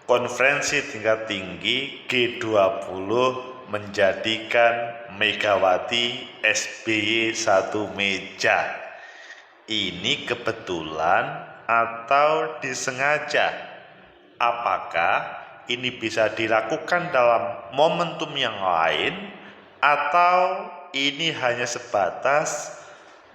Konferensi tingkat tinggi G20 menjadikan Megawati SBY satu meja. Ini kebetulan atau disengaja? Apakah ini bisa dilakukan dalam momentum yang lain, atau ini hanya sebatas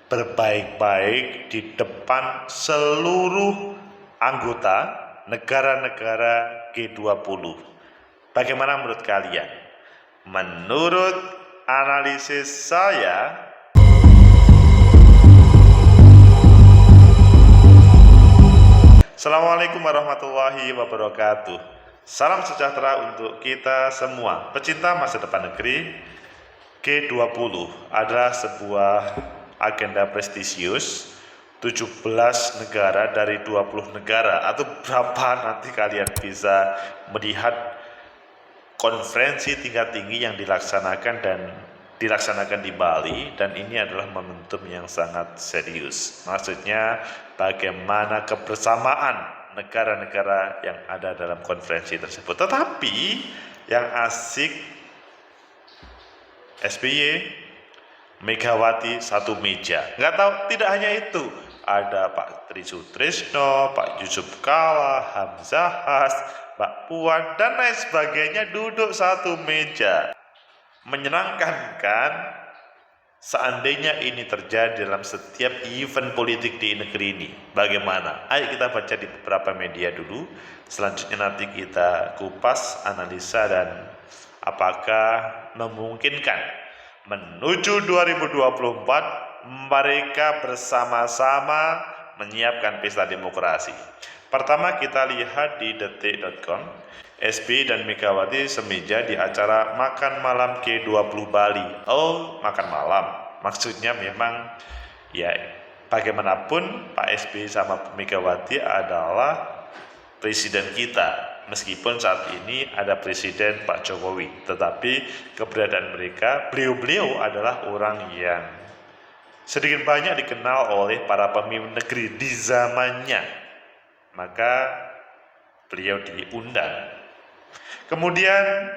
berbaik-baik di depan seluruh anggota negara-negara G20? Bagaimana menurut kalian? Menurut analisis saya, Assalamualaikum warahmatullahi wabarakatuh. Salam sejahtera untuk kita semua, pecinta masa depan negeri. G20 adalah sebuah agenda prestisius 17 negara dari 20 negara, atau berapa nanti kalian bisa melihat konferensi tingkat tinggi yang dilaksanakan di Bali, dan ini adalah momentum yang sangat serius. Maksudnya bagaimana kebersamaan negara-negara yang ada dalam konferensi tersebut. Tetapi yang asik, SBY, Megawati satu meja. Nggak tahu, tidak hanya itu. Ada Pak Tri Sutrisno, Pak Yusuf Kala, Hamzahas, Mbak Puan, dan lain sebagainya duduk satu meja. Menyenangkan kan? Seandainya ini terjadi dalam setiap event politik di negeri ini, bagaimana? Ayo kita baca di beberapa media dulu. Selanjutnya nanti kita kupas, analisa, dan apakah memungkinkan menuju 2024 mereka bersama-sama menyiapkan pesta demokrasi. Pertama kita lihat di detik.com, SBY dan Megawati semeja di acara makan malam G20 Bali. Oh, makan malam. Maksudnya memang ya bagaimanapun Pak SBY sama Megawati adalah presiden kita. Meskipun saat ini ada Presiden Pak Jokowi, tetapi keberadaan mereka, beliau adalah orang yang sedikit banyak dikenal oleh para pemimpin negeri di zamannya. Maka beliau diundang. Kemudian,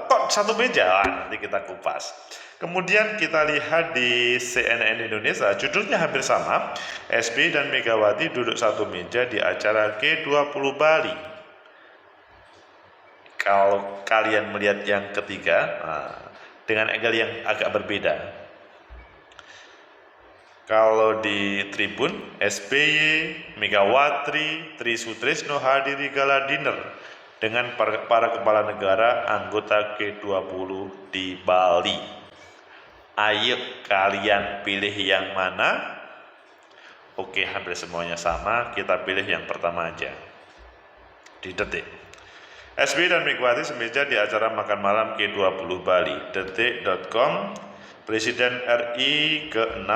kok satu meja? Nanti kita kupas. Kemudian kita lihat di CNN Indonesia, judulnya hampir sama, SBY dan Megawati duduk satu meja di acara G20 Bali. Kalau kalian melihat yang ketiga, dengan angle yang agak berbeda. Kalau di Tribun, SBY, Megawati, Tri Sutrisno hadiri gala dinner dengan para kepala negara anggota G20 di Bali. Ayo kalian pilih yang mana? Oke, hampir semuanya sama, kita pilih yang pertama aja. Di detik. SBY dan Megawati semeja di acara makan malam G20 Bali. Detik.com, Presiden RI ke-6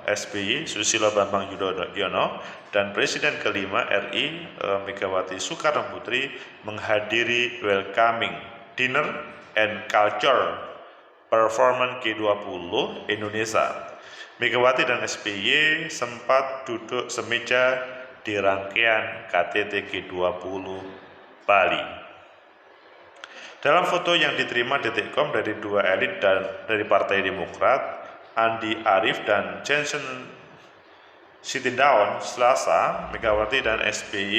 SBY Susilo Bambang Yudhoyono dan Presiden ke-5 RI Megawati Soekarno Putri menghadiri welcoming dinner and culture performance G20 Indonesia. Megawati dan SBY sempat duduk semeja di rangkaian KTT G20 Bali. Dalam foto yang diterima Detik.com dari dua elit dari Partai Demokrat, Andi Arief dan Jensen Sitindaun, Selasa, Megawati dan SBY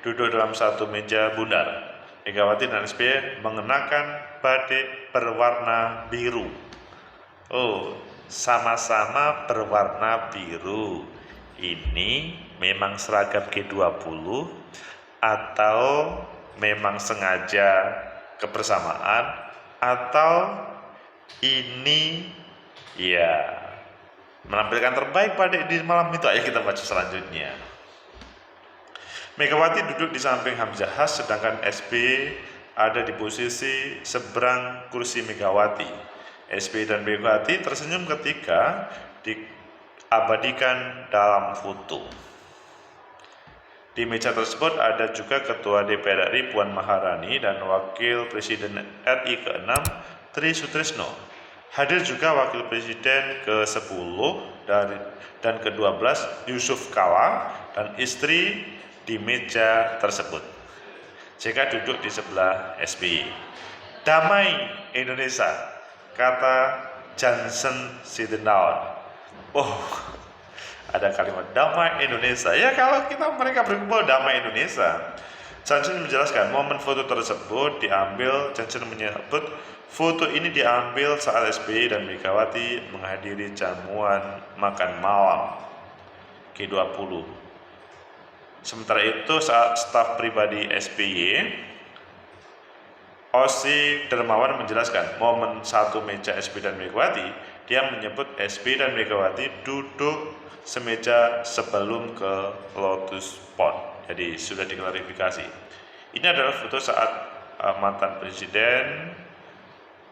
duduk dalam satu meja bundar. Megawati dan SBY mengenakan batik berwarna biru. Oh, sama-sama berwarna biru. Ini memang seragam G20 atau memang sengaja kebersamaan, atau ini ya menampilkan terbaik pada di malam itu? Ayo kita baca selanjutnya. Megawati duduk di samping Hamzahas, sedangkan SBY ada di posisi seberang kursi Megawati. SBY dan Megawati tersenyum ketika diabadikan dalam foto. Di meja tersebut ada juga Ketua DPR RI Puan Maharani dan Wakil Presiden RI ke-6 Tri Sutrisno. Hadir juga Wakil Presiden ke-10 dan ke-12 Yusuf Kala dan istri di meja tersebut. JK duduk di sebelah SBY. Damai Indonesia, kata Johnson Sidendaun. Oh, ada kalimat damai Indonesia. Ya kalau mereka berkumpul damai Indonesia. Johnson menjelaskan momen foto tersebut Johnson menyebut foto ini diambil saat SBY dan Megawati menghadiri jamuan makan malam G20. Sementara itu saat staf pribadi SBY, Osi Dermawan menjelaskan momen satu meja SBY dan Megawati, dia menyebut SBY dan Megawati duduk semeja sebelum ke Lotus Pond. Jadi sudah diklarifikasi. Ini adalah foto saat mantan presiden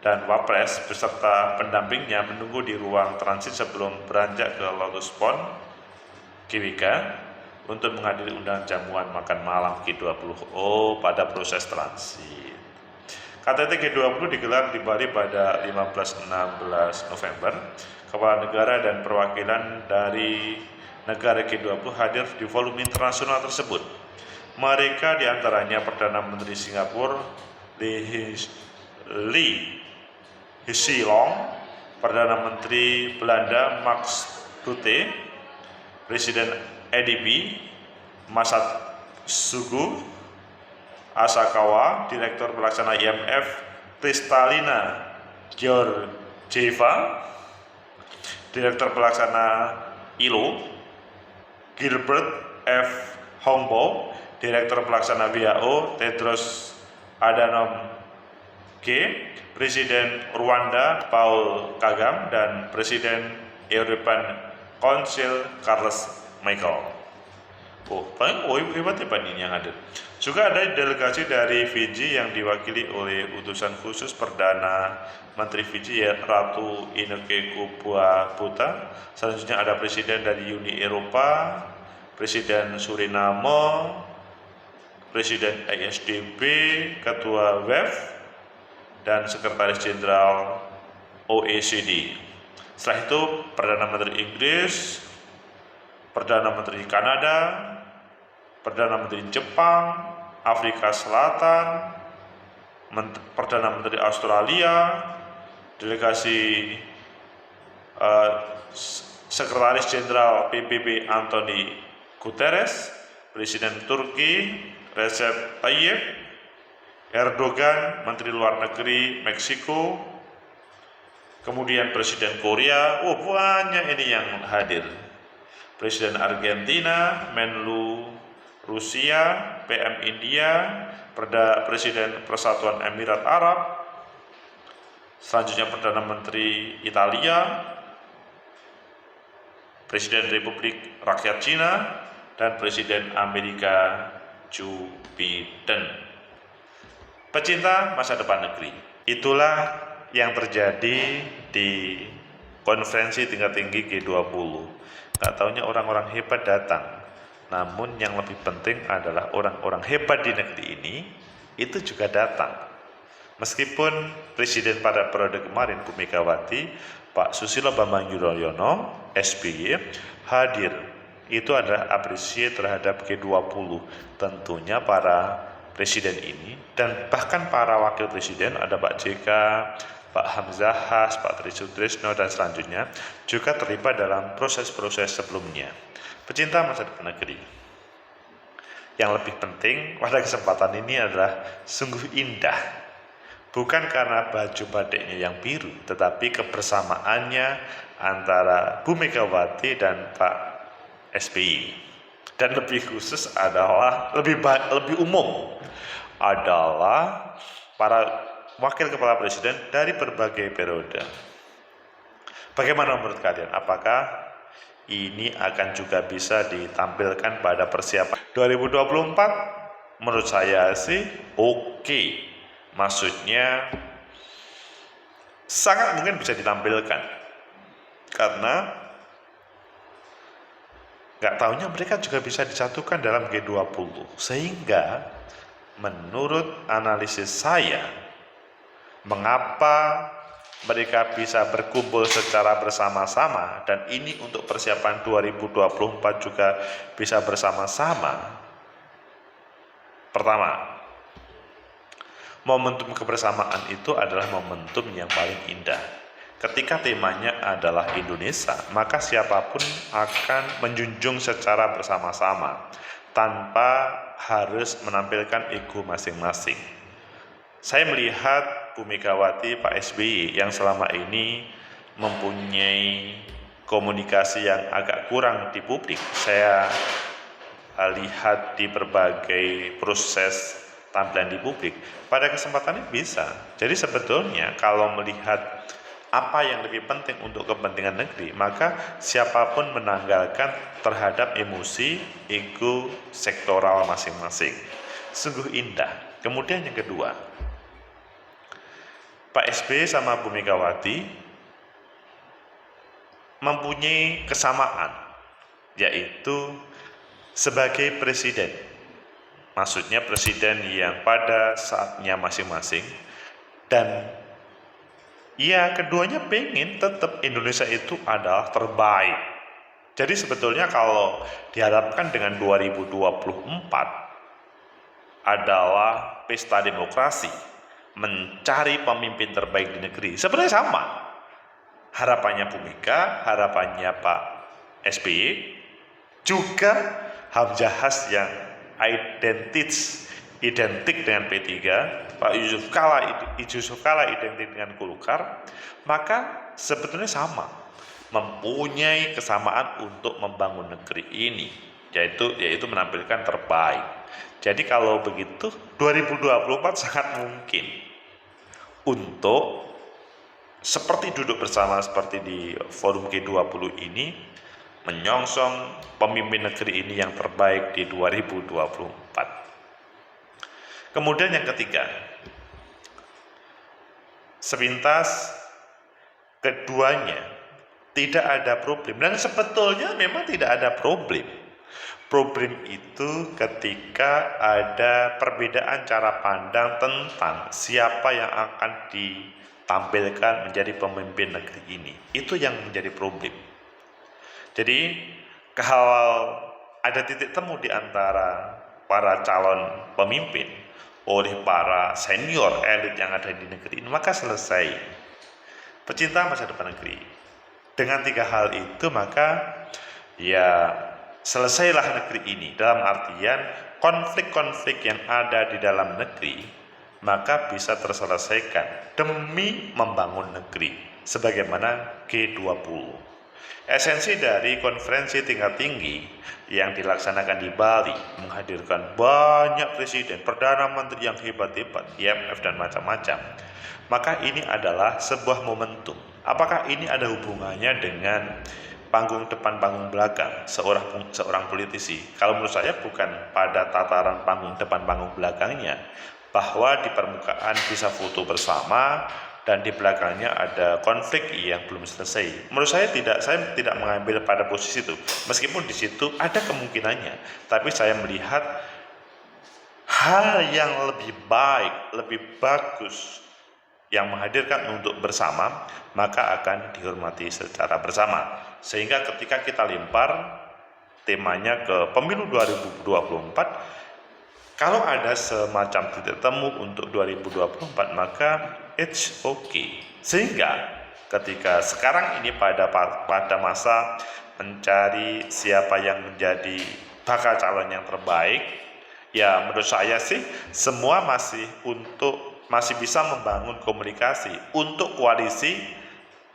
dan wapres beserta pendampingnya menunggu di ruang transit sebelum beranjak ke Lotus Pond GWK untuk menghadiri undangan jamuan makan malam G20. Oh, pada proses transit. KTT G20 digelar di Bali pada 15-16 November. Kepala negara dan perwakilan dari negara G20 hadir di volume internasional tersebut. Mereka diantaranya Perdana Menteri Singapura Lee Hsien Loong, Perdana Menteri Belanda Mark Rutte, Presiden EDB Masat Sugu Asakawa, Direktur Pelaksana IMF Kristalina Georgieva, Direktur Pelaksana ILO Gilbert F. Humboldt, Direktur Pelaksana WHO Tedros Adhanom G, Presiden Rwanda Paul Kagame, dan Presiden European Council Charles Michel. Oh, paling hebat ya ini yang hadir. Juga ada delegasi dari Fiji yang diwakili oleh utusan khusus Perdana Menteri Fiji Ratu Ineke Kubuaputa. Selanjutnya ada Presiden dari Uni Eropa, Presiden Suriname, Presiden ISDB, Ketua WEF, dan Sekretaris Jenderal OECD. Setelah itu Perdana Menteri Inggris, Perdana Menteri Kanada, Perdana Menteri Jepang, Afrika Selatan, Perdana Menteri Australia, delegasi Sekretaris Jenderal PBB Antonio Guterres, Presiden Turki Recep Tayyip Erdogan, Menteri Luar Negeri Meksiko, kemudian Presiden Korea. Oh, banyak ini yang hadir. Presiden Argentina, Menlu Rusia, PM India, Presiden Persatuan Emirat Arab, selanjutnya Perdana Menteri Italia, Presiden Republik Rakyat Cina, dan Presiden Amerika Joe Biden. Pecinta masa depan negeri, itulah yang terjadi di konferensi tingkat tinggi G20. Gak taunya orang-orang hebat datang. Namun yang lebih penting adalah orang-orang hebat di negeri ini itu juga datang. Meskipun Presiden pada periode kemarin Bu Megawati, Pak Susilo Bambang Yudhoyono, SBY hadir, itu adalah apresiasi terhadap G20. Tentunya para presiden ini dan bahkan para wakil presiden, ada Pak JK, Pak Hamzahas, Pak Tri Sutrisno, dan selanjutnya juga terlibat dalam proses-proses sebelumnya. Pecinta masa depan negeri, yang lebih penting pada kesempatan ini adalah sungguh indah, bukan karena baju batiknya yang biru, tetapi kebersamaannya antara Bu Megawati dan Pak SBY. Dan lebih khusus adalah lebih umum adalah para wakil kepala presiden dari berbagai periode. Bagaimana menurut kalian? Apakah ini akan juga bisa ditampilkan pada persiapan 2024? Menurut saya sih oke. Maksudnya sangat mungkin bisa ditampilkan. Karena gak taunya mereka juga bisa disatukan dalam G20. Sehingga menurut analisis saya, mengapa mereka bisa berkumpul secara bersama-sama, dan ini untuk persiapan 2024 juga bisa bersama-sama. Pertama, Momentum kebersamaan itu adalah momentum yang paling indah. Ketika temanya adalah Indonesia, maka siapapun akan menjunjung secara bersama-sama tanpa harus menampilkan ego masing-masing. Saya melihat Bu Megawati, Pak SBY yang selama ini mempunyai komunikasi yang agak kurang di publik. Saya lihat di berbagai proses tampilan di publik, pada kesempatan ini bisa. Jadi sebetulnya kalau melihat apa yang lebih penting untuk kepentingan negeri, maka siapapun menanggalkan terhadap emosi, ego sektoral masing-masing. Sungguh indah. Kemudian yang kedua, Pak SBY sama Bu Megawati mempunyai kesamaan, yaitu sebagai presiden. Maksudnya presiden yang pada saatnya masing-masing, dan ya keduanya pengen tetap Indonesia itu adalah terbaik. Jadi sebetulnya kalau diharapkan dengan 2024 adalah pesta demokrasi, mencari pemimpin terbaik di negeri, sebenarnya sama. Harapannya Bu Mega, harapannya Pak SBY, juga Hamzahas yang identik dengan P3, Pak Yusuf Kala identik dengan Golkar, maka sebetulnya sama, mempunyai kesamaan untuk membangun negeri ini, yaitu menampilkan terbaik. Jadi kalau begitu 2024 sangat mungkin untuk seperti duduk bersama seperti di forum G20 ini, menyongsong pemimpin negeri ini yang terbaik di 2024. Kemudian yang ketiga, sepintas keduanya tidak ada problem, dan sebetulnya memang tidak ada problem. Problem itu ketika ada perbedaan cara pandang tentang siapa yang akan ditampilkan menjadi pemimpin negeri ini. Itu yang menjadi problem. Jadi kalau ada titik temu di antara para calon pemimpin oleh para senior elit yang ada di negeri ini, maka selesai pecinta masa depan negeri. Dengan tiga hal itu, maka ya selesailah negeri ini. Dalam artian konflik-konflik yang ada di dalam negeri maka bisa terselesaikan demi membangun negeri sebagaimana G20. Esensi dari konferensi tingkat tinggi yang dilaksanakan di Bali menghadirkan banyak presiden, perdana menteri yang hebat-hebat, IMF dan macam-macam. Maka ini adalah sebuah momentum. Apakah ini ada hubungannya dengan panggung depan, panggung belakang seorang politisi? Kalau menurut saya bukan pada tataran panggung depan, panggung belakangnya, bahwa di permukaan bisa foto bersama dan di belakangnya ada konflik yang belum selesai. Menurut saya tidak mengambil pada posisi itu. Meskipun di situ ada kemungkinannya, tapi saya melihat hal yang lebih baik, lebih bagus yang menghadirkan untuk bersama, maka akan dihormati secara bersama. Sehingga ketika kita lempar temanya ke pemilu 2024, kalau ada semacam titik temu untuk 2024, maka it's okay. Sehingga ketika sekarang ini pada masa mencari siapa yang menjadi bakal calon yang terbaik, ya menurut saya sih semua masih bisa membangun komunikasi untuk koalisi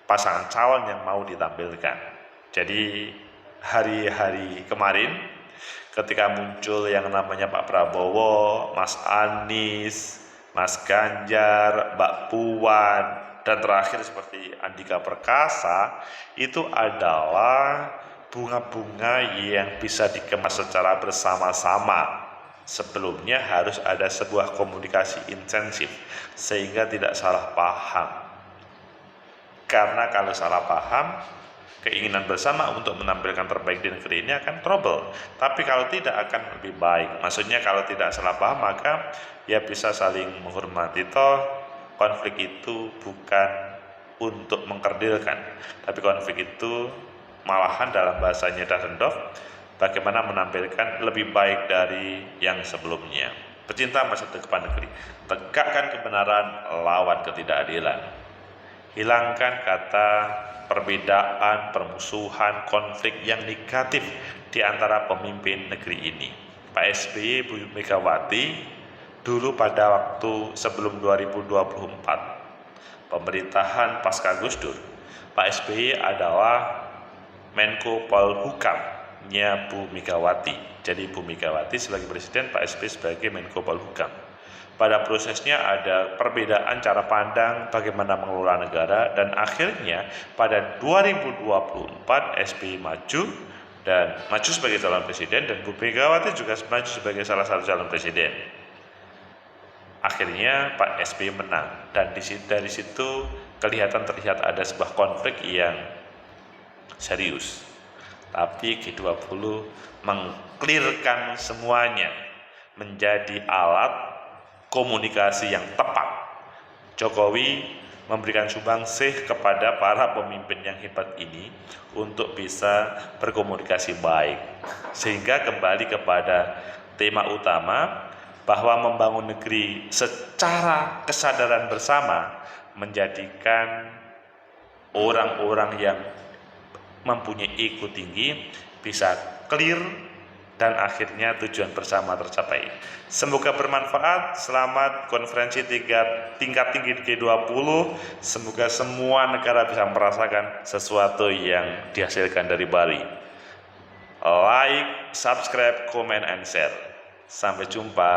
pasangan calon yang mau ditampilkan. Jadi hari-hari kemarin ketika muncul yang namanya Pak Prabowo, Mas Anies, Mas Ganjar, Mbak Puan, dan terakhir seperti Andika Perkasa, itu adalah bunga-bunga yang bisa dikemas secara bersama-sama. Sebelumnya harus ada sebuah komunikasi intensif sehingga tidak salah paham. Karena kalau salah paham, keinginan bersama untuk menampilkan terbaik di negeri ini akan trouble. Tapi kalau tidak akan lebih baik. Maksudnya kalau tidak salah paham, maka ya bisa saling menghormati. Toh konflik itu bukan untuk mengkerdilkan, tapi konflik itu malahan dalam bahasanya Dahrendorf, bagaimana menampilkan lebih baik dari yang sebelumnya. pecinta masa depan negeri. Tegakkan kebenaran, lawan ketidakadilan. Hilangkan kata perbedaan, permusuhan, konflik yang negatif di antara pemimpin negeri ini. Pak SBY, Bu Megawati, dulu pada waktu sebelum 2024, pemerintahan pasca Gus Dur, Pak SBY adalah Menko Polhukamnya Bu Megawati. Jadi Bu Megawati sebagai presiden, Pak SBY sebagai Menko Polhukam. Pada prosesnya ada perbedaan cara pandang bagaimana mengelola negara, dan akhirnya pada 2024 SBY maju sebagai calon presiden, dan Bu Megawati juga maju sebagai salah satu calon presiden. Akhirnya Pak SBY menang, dan dari situ terlihat ada sebuah konflik yang serius. Tapi G20 mengklirkan semuanya menjadi alat komunikasi yang tepat. Jokowi memberikan sumbangsih kepada para pemimpin yang hebat ini untuk bisa berkomunikasi baik, sehingga kembali kepada tema utama bahwa membangun negeri secara kesadaran bersama menjadikan orang-orang yang mempunyai ego tinggi bisa clear, dan akhirnya tujuan bersama tercapai. Semoga bermanfaat. Selamat konferensi tingkat tinggi G20. Semoga semua negara bisa merasakan sesuatu yang dihasilkan dari Bali. Like, subscribe, comment, and share. Sampai jumpa.